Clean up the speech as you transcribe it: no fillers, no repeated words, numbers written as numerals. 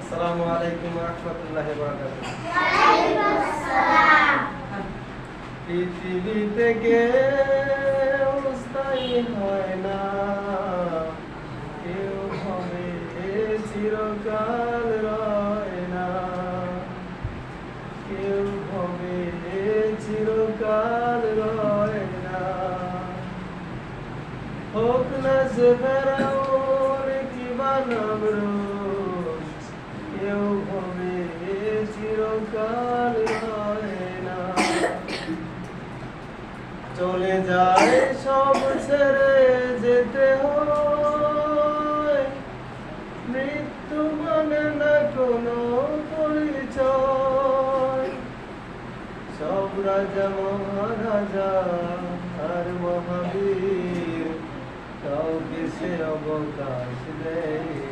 আসসালামু আলাইকুম ওয়া রাহমাতুল্লাহি ওয়া বারাকাতুহু। ওয়ালাইকুম আসসালাম। পৃথিবীতে কেউ স্থায়ী হয় না, কেউ হবে চিরকাল রয় না, কেউ হবে চিরকাল রয় না। হোক না যে ফেরাউন কিংবা নমরুদ, কেউ হবে চিরকাল রয় না। চলে যায় সব ছেড়ে যেতে হয়, মৃত্যু মানে না কোনো পরিচয়। সব রাজা মহারাজা আর মহাবীর কাউকে সে অবকাশ দেয়